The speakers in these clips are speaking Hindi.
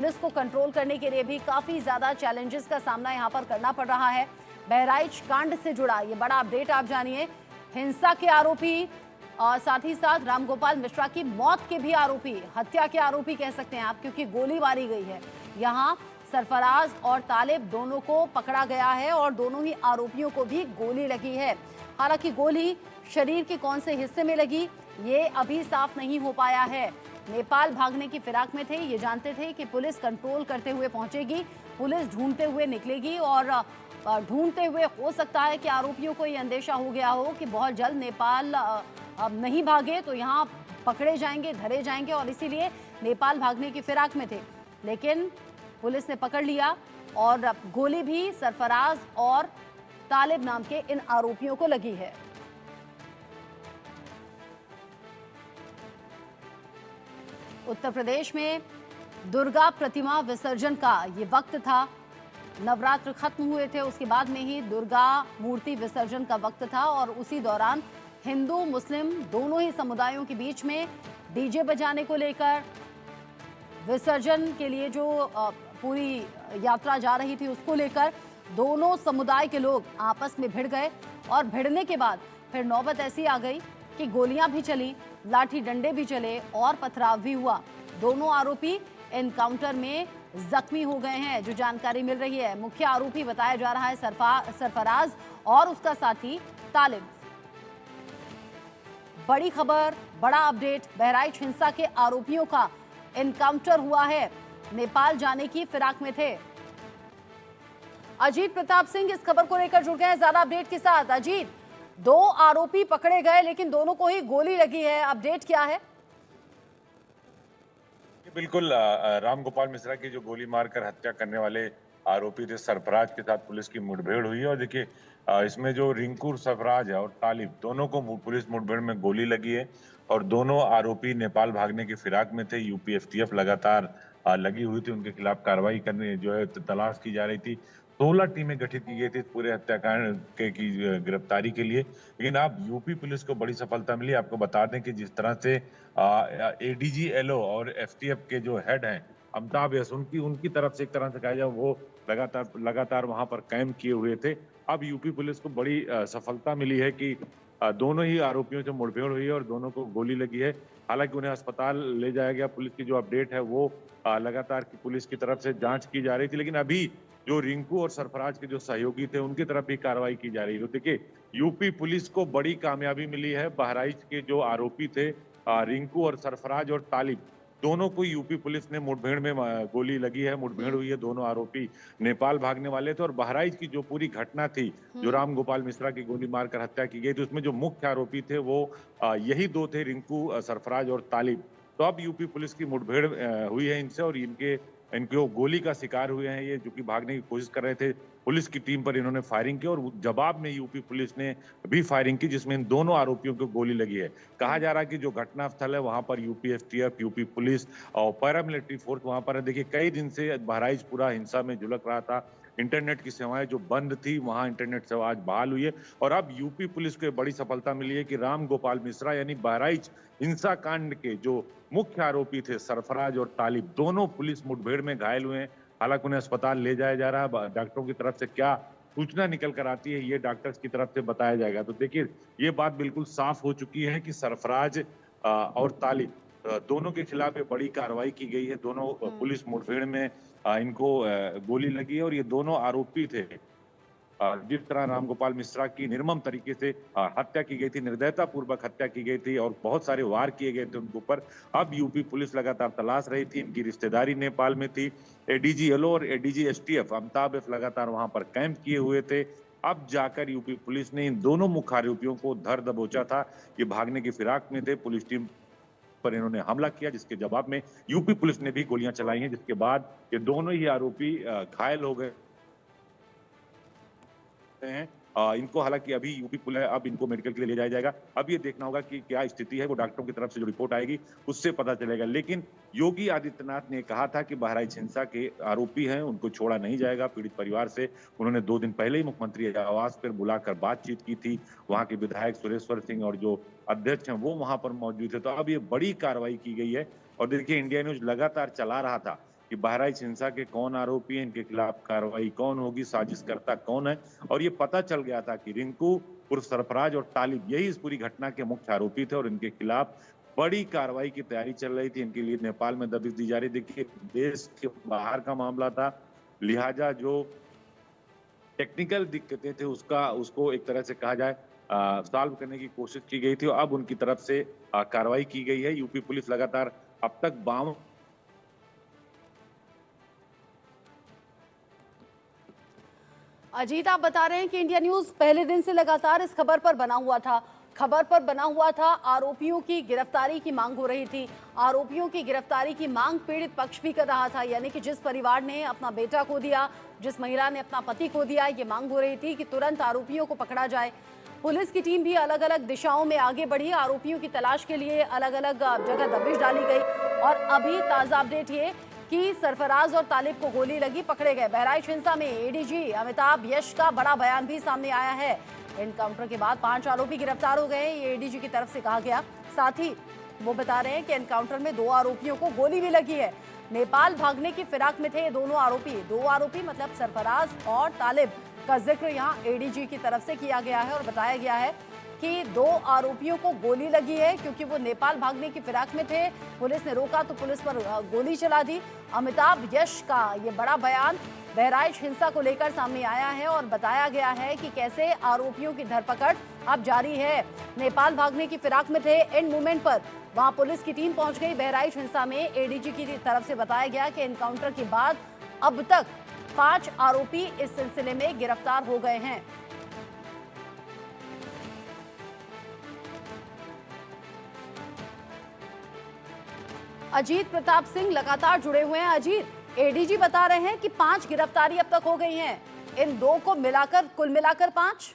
पुलिस को कंट्रोल करने के लिए भी काफी ज्यादा चैलेंजेस का सामना यहां पर करना पड़ रहा है। बहराइच कांड से जुड़ा ये बड़ा अपडेट आप जानिए। हिंसा के आरोपी और साथ ही साथ रामगोपाल मिश्रा की मौत के भी आरोपी, हत्या के आरोपी कह सकते हैं आप, क्योंकि गोली मारी गई है। यहाँ सरफराज और तालिब दोनों को पकड़ा गया है और दोनों ही आरोपियों को भी गोली लगी है। हालांकि गोली शरीर के कौन से हिस्से में लगी ये अभी साफ नहीं हो पाया है। नेपाल भागने की फिराक में थे, ये जानते थे कि पुलिस कंट्रोल करते हुए पहुंचेगी, पुलिस ढूंढते हुए निकलेगी और ढूंढते हुए हो सकता है कि आरोपियों को ये अंदेशा हो गया हो कि बहुत जल्द नेपाल अब नहीं भागे तो यहाँ पकड़े जाएंगे, धरे जाएंगे, और इसीलिए नेपाल भागने की फिराक में थे। लेकिन पुलिस ने पकड़ लिया और गोली भी सरफराज और तालिब नाम के इन आरोपियों को लगी है। उत्तर प्रदेश में दुर्गा प्रतिमा विसर्जन का ये वक्त था। नवरात्र खत्म हुए थे, उसके बाद में ही दुर्गा मूर्ति विसर्जन का वक्त था और उसी दौरान हिंदू मुस्लिम दोनों ही समुदायों के बीच में डीजे बजाने को लेकर विसर्जन के लिए जो पूरी यात्रा जा रही थी उसको लेकर दोनों समुदाय के लोग आपस में भिड़ गए और भिड़ने के बाद फिर नौबत ऐसी आ गई कि गोलियां भी चली, लाठी डंडे भी चले और पथराव भी हुआ। दोनों आरोपी एनकाउंटर में जख्मी हो गए हैं। जो जानकारी मिल रही है, मुख्य आरोपी बताया जा रहा है सरफराज और उसका साथी तालिब। बड़ी खबर, बड़ा अपडेट, बहराइच हिंसा के आरोपियों का एनकाउंटर हुआ है, नेपाल जाने की फिराक में थे। अजीत प्रताप सिंह इस खबर को लेकर जुड़ गए हैं ज्यादा अपडेट के साथ। अजीत, दो आरोपी पकड़े गए लेकिन दोनों को ही गोली लगी है, अपडेट क्या है? बिल्कुल रामगोपाल मिश्रा की जो गोली मारकर हत्या करने वाले आरोपी थे सरफराज के साथ पुलिस की मुठभेड़ हुई है। और देखिए इसमें जो रिंकू सरफराज है और तालिब दोनों को पुलिस मुठभेड़ में गोली लगी है और दोनों आरोपी नेपाल भागने की फिराक में थे। यूपी एफटीएफ लगातार लगी हुई थी, उनके खिलाफ कार्रवाई करने जो है तलाश की जा रही थी। 16 टीमें गठित की गई थी पूरे हत्याकांड के की गिरफ्तारी के लिए। लेकिन अब यूपी पुलिस को बड़ी सफलता मिली। आपको बता दें कि जिस तरह से एडीजी एलओ और एफटीएफ के जो हेड हैं अमिताभ यश, उनकी उनकी तरफ से एक तरह से कहा जाए वो लगातार लगातार वहां पर कैंप किए हुए थे। अब यूपी पुलिस को बड़ी सफलता मिली है कि दोनों ही आरोपियों से मुठभेड़ हुई है और दोनों को गोली लगी है। हालांकि उन्हें अस्पताल ले जाया गया। पुलिस की जो अपडेट है वो लगातार की पुलिस की तरफ से जांच की जा रही थी, लेकिन अभी जो रिंकू और सरफराज के जो सहयोगी थे उनकी तरफ भी कार्रवाई की जा रही है। तो देखिए यूपी पुलिस को बड़ी कामयाबी मिली है। बहराइच के जो आरोपी थे रिंकू और सरफराज और तालिब, दोनों को यूपी पुलिस ने मुठभेड़ में गोली लगी है, मुठभेड़ हुई है। दोनों आरोपी नेपाल भागने वाले थे और बहराइच की जो पूरी घटना थी, जो रामगोपाल मिश्रा की गोली मारकर हत्या की गई थी, उसमें जो मुख्य आरोपी थे वो यही दो थे, रिंकू सरफराज और तालिब। तो अब यूपी पुलिस की मुठभेड़ हुई है इनसे और इनको गोली का शिकार हुए हैं ये, जो कि भागने की कोशिश कर रहे थे। पुलिस की टीम पर इन्होंने फायरिंग की और जवाब में यूपी पुलिस ने भी फायरिंग की, जिसमें इन दोनों आरोपियों को गोली लगी है। कहा जा रहा है कि जो घटनास्थल है वहां पर यूपी एसटीएफ, यूपी पुलिस और पैरामिलिट्री फोर्स वहां पर है। देखिए कई दिन से बहराइच पूरा हिंसा में झुलक रहा था। इंटरनेट की सेवाएं जो बंद थी वहां इंटरनेट सेवा आज बहाल हुई है और अब यूपी पुलिस को बड़ी सफलता मिली है कि रामगोपाल मिश्रा यानी बहराइच हिंसा कांड के जो मुख्य आरोपी थे सरफराज और तालिब, दोनों पुलिस मुठभेड़ में घायल हुए हैं। हालांकि उन्हें अस्पताल ले जाया जा रहा है। डॉक्टरों की तरफ से क्या सूचना निकल कर आती है ये डॉक्टर्स की तरफ से बताया जाएगा। तो देखिए ये बात बिल्कुल साफ हो चुकी है कि सरफराज और तालिब दोनों के खिलाफ ये बड़ी कार्रवाई की गई है। दोनों पुलिस मुठभेड़ में इनको गोली लगी है और ये दोनों आरोपी थे। जिस तरह रामगोपाल मिश्रा की निर्मम तरीके से हत्या की गई थी, निर्दयता पूर्वक हत्या की गई थी और बहुत सारे वार किए गए थे उनके ऊपर, अब यूपी पुलिस लगातार तलाश रही थी। इनकी रिश्तेदारी नेपाल में थी। एडीजी एलओ और एडीजी एसटीएफ अमिताभ यश लगातार वहां पर कैंप किए हुए थे। अब जाकर यूपी पुलिस ने इन दोनों मुख्य आरोपियों को धर दबोचा था। ये भागने की फिराक में थे। पुलिस टीम पर इन्होंने हमला किया, जिसके जवाब में यूपी पुलिस ने भी गोलियां चलाई हैं, जिसके बाद ये दोनों ही आरोपी घायल हो गए हैं। इनको हालांकि अभी यूपी पुलिस अब इनको मेडिकल के लिए ले जाया जाएगा। अब ये देखना होगा कि क्या स्थिति है, वो डॉक्टरों की तरफ से जो रिपोर्ट आएगी उससे पता चलेगा। लेकिन योगी आदित्यनाथ ने कहा था कि बहराइच हिंसा के आरोपी हैं, उनको छोड़ा नहीं जाएगा। पीड़ित परिवार से उन्होंने 2 दिन पहले ही मुख्यमंत्री आवास पर बुलाकर बातचीत की थी। वहां के विधायक सुरेश्वर सिंह और जो अध्यक्ष हैं वो वहां पर मौजूद थे। तो अब ये बड़ी कार्रवाई की गई है और देखिए इंडिया न्यूज लगातार चला रहा था कि बहराइच हिंसा के कौन आरोपी हैं, इनके खिलाफ कार्रवाई कौन होगी, साजिशकर्ता कौन है। और ये पता चल गया था कि रिंकू उर्फ सरफराज और तालिब यही इस पूरी घटना के मुख्य आरोपी थे और इनके खिलाफ बड़ी कार्रवाई की तैयारी चल रही थी। इनके लिए नेपाल में दबिश दी जा रही। देखिए, देश के बाहर का मामला था, लिहाजा जो टेक्निकल दिक्कतें थे उसको एक तरह से कहा जाए सॉल्व करने की कोशिश की गई थी और अब उनकी तरफ से कार्रवाई की गई है। यूपी पुलिस लगातार अब तक 52 अजीत, आप बता रहे हैं कि इंडिया न्यूज पहले दिन से लगातार इस खबर पर बना हुआ था। आरोपियों की गिरफ्तारी की मांग हो रही थी। आरोपियों की गिरफ्तारी की मांग पीड़ित पक्ष भी कर रहा था, यानी कि जिस परिवार ने अपना बेटा खो दिया, जिस महिला ने अपना पति खो दिया, ये मांग हो रही थी कि तुरंत आरोपियों को पकड़ा जाए। पुलिस की टीम भी अलग अलग दिशाओं में आगे बढ़ी। आरोपियों की तलाश के लिए अलग अलग जगह दबिश डाली गई और अभी ताजा अपडेट ये कि सरफराज और तालिब को गोली लगी, पकड़े गए। बहराइच हिंसा में एडीजी अमिताभ यश का बड़ा बयान भी सामने आया है। एनकाउंटर के बाद 5 आरोपी गिरफ्तार हो गए, ये एडीजी की तरफ से कहा गया। साथ ही वो बता रहे हैं कि एनकाउंटर में 2 आरोपियों को गोली भी लगी है। नेपाल भागने की फिराक में थे ये दोनों आरोपी। 2 आरोपी मतलब सरफराज और तालिब का जिक्र यहाँ एडीजी की तरफ से किया गया है और बताया गया है कि 2 आरोपियों को गोली लगी है क्योंकि वो नेपाल भागने की फिराक में थे। पुलिस ने रोका तो पुलिस पर गोली चला दी। अमिताभ यश का ये बड़ा बयान बहराइच हिंसा को लेकर सामने आया है और बताया गया है कि कैसे आरोपियों की धरपकड़ अब जारी है। नेपाल भागने की फिराक में थे, एंड मोमेंट पर वहां पुलिस की टीम पहुंच गई। बहराइच हिंसा में एडीजी की तरफ से बताया गया कि एनकाउंटर के बाद अब तक 5 आरोपी इस सिलसिले में गिरफ्तार हो गए हैं। अजीत प्रताप सिंह लगातार जुड़े हुए हैं। अजीत, एडीजी बता रहे हैं कि 5 गिरफ्तारी अब तक हो गई हैं, इन 2 को मिलाकर कुल मिलाकर 5।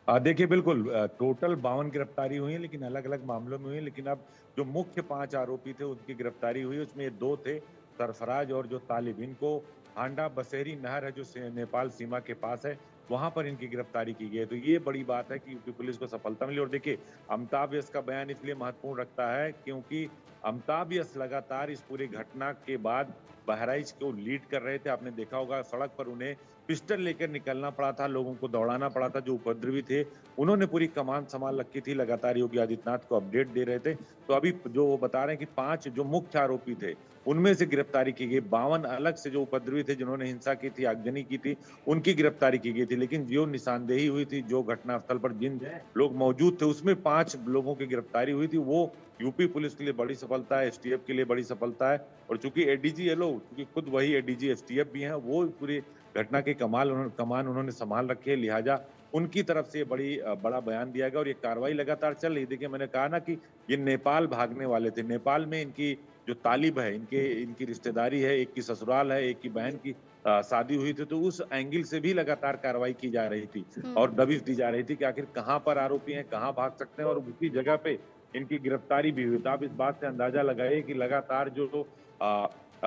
देखिए, बिल्कुल टोटल 52 गिरफ्तारी हुई है, लेकिन अलग अलग मामलों में हुई है। लेकिन अब जो मुख्य 5 आरोपी थे उनकी गिरफ्तारी हुई, उसमें 2 थे, सरफराज और जो तालिब। इनको हांडा बसेरी नहर है जो नेपाल सीमा के पास है, वहां पर इनकी गिरफ्तारी की गई है। तो ये बड़ी बात है कि यूपी पुलिस को सफलता मिली। और देखिए, अमिताभ यश का बयान इसलिए महत्वपूर्ण रखता है क्योंकि अमिताभ यश लगातार इस पूरी घटना के बाद बहराइच को लीड कर रहे थे। आपने देखा होगा सड़क पर उन्हें पिस्टल लेकर निकलना पड़ा था, लोगों को दौड़ाना पड़ा था। जो उपद्रवी थे उन्होंने पूरी कमान संभाल रखी थी, लगातार योगी आदित्यनाथ को अपडेट दे रहे थे। तो अभी जो वो बता रहे हैं कि 5 जो मुख्य आरोपी थे उनमें से गिरफ्तारी की गई। 52 अलग से जो उपद्रवी थे जिन्होंने हिंसा की थी, आगजनी की थी, उनकी गिरफ्तारी की गई थी। लेकिन जो निशानदेही हुई थी, जो घटनास्थल पर जिन लोग मौजूद थे, उसमें 5 लोगों की गिरफ्तारी हुई थी। वो यूपी पुलिस के लिए बड़ी सफलता है, एसटीएफ के लिए बड़ी सफलता है। और चूंकि एडीजी ये लोग, क्योंकि खुद वही एडीजी एसटीएफ भी हैं, वो पूरी घटना की कमान उन्होंने संभाल रखी है, लिहाजा उनकी तरफ से बड़ा बयान दिया गया और ये कार्रवाई लगातार चल रही। देखिए, मैंने कहा ना कि ये नेपाल भागने वाले थे। नेपाल में इनकी जो तालिब है, इनकी रिश्तेदारी है, एक की ससुराल है, एक की बहन की शादी हुई थी। तो उस एंगल से भी लगातार कार्रवाई की जा रही थी और दबिश दी जा रही थी कि आखिर कहाँ पर आरोपी हैं, कहाँ भाग सकते हैं, और उसी जगह पे इनकी गिरफ्तारी भी हुई। तो आप इस बात से अंदाजा लगाइए कि लगातार जो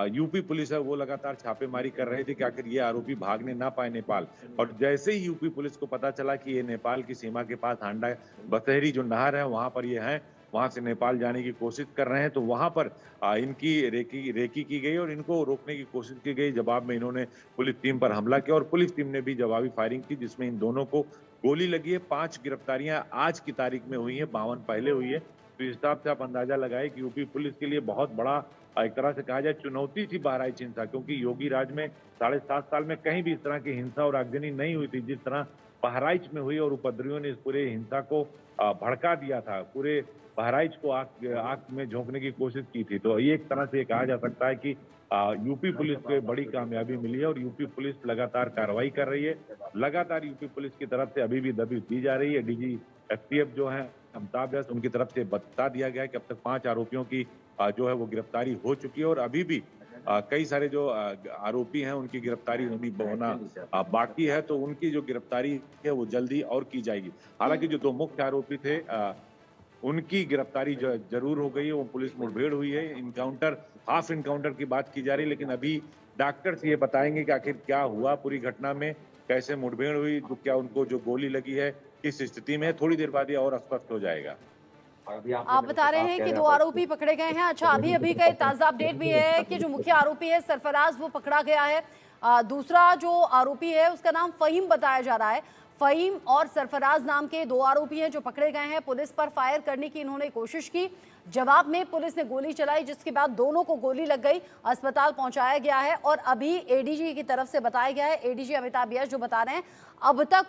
यूपी पुलिस है वो लगातार छापेमारी कर रही थी कि आखिर ये आरोपी भागने ना पाए नेपाल। और जैसे ही यूपी पुलिस को पता चला कि ये नेपाल की सीमा के पास हांडा बसेरी जो नहर है वहां पर ये हैं, वहां से नेपाल जाने की कोशिश कर रहे हैं, तो वहां पर इनकी रेकी की गई और इनको रोकने की कोशिश की गई। जवाब में इन्होंने पुलिस टीम पर हमला किया और पुलिस टीम ने भी जवाबी फायरिंग की, जिसमें इन दोनों को गोली लगी है। 5 गिरफ्तारियां आज की तारीख में हुई है, 52 पहले हुई है। तो इस हिसाब से आप अंदाजा लगाए कि यूपी पुलिस के लिए बहुत बड़ा, एक तरह से कहा जाए, चुनौती थी बहराइच हिंसा, क्योंकि योगी राज में 7.5 साल में कहीं भी इस तरह की हिंसा और आगजनी नहीं हुई थी जिस तरह बहराइच में हुई। और उपद्रवियों ने इस पूरे हिंसा को भड़का दिया था, पूरे बहराइच को आग में झोंकने की कोशिश की थी। तो ये एक तरह से कहा जा सकता है कि यूपी पुलिस को बड़ी कामयाबी मिली है और यूपी पुलिस लगातार कार्रवाई कर रही है। लगातार यूपी पुलिस की तरफ से अभी भी दबिश दी जा रही है। डीजी एसटीएफ जो है अमिताभ यश, उनकी तरफ से बता दिया गया है कि अब तक 5 आरोपियों की जो है वो गिरफ्तारी हो चुकी है और अभी भी कई सारे जो आरोपी हैं उनकी गिरफ्तारी होना बाकी है। तो उनकी जो गिरफ्तारी है वो जल्दी और की जाएगी। हालांकि जो 2 मुख्य आरोपी थे उनकी गिरफ्तारी जरूर हो गई है, वो पुलिस मुठभेड़ हुई है। इनकाउंटर, हाफ इनकाउंटर की बात की जा रही है, लेकिन अभी डॉक्टर्स ये बताएंगे कि आखिर क्या हुआ पूरी घटना में, कैसे मुठभेड़ हुई, तो क्या उनको जो गोली लगी है किस स्थिति में, थोड़ी देर बाद ये और स्पष्ट हो जाएगा। आप बता रहे हैं कि 2 आरोपी पकड़े गए हैं। अच्छा, अभी का एक ताजा अपडेट भी है कि जो मुख्य आरोपी है सरफराज, वो पकड़ा गया है। दूसरा जो आरोपी है उसका नाम फहीम बताया जा रहा है। फहीम और सरफराज नाम के 2 आरोपी हैं जो पकड़े गए हैं। पुलिस पर फायर करने की इन्होंने कोशिश की, जवाब में पुलिस ने गोली चलाई, जिसके बाद दोनों को गोली लग गई, अस्पताल पहुंचाया गया है। और अभी एडीजी की तरफ से बताया गया है, एडीजी अमिताभ यश जो बता रहे हैं, अब तक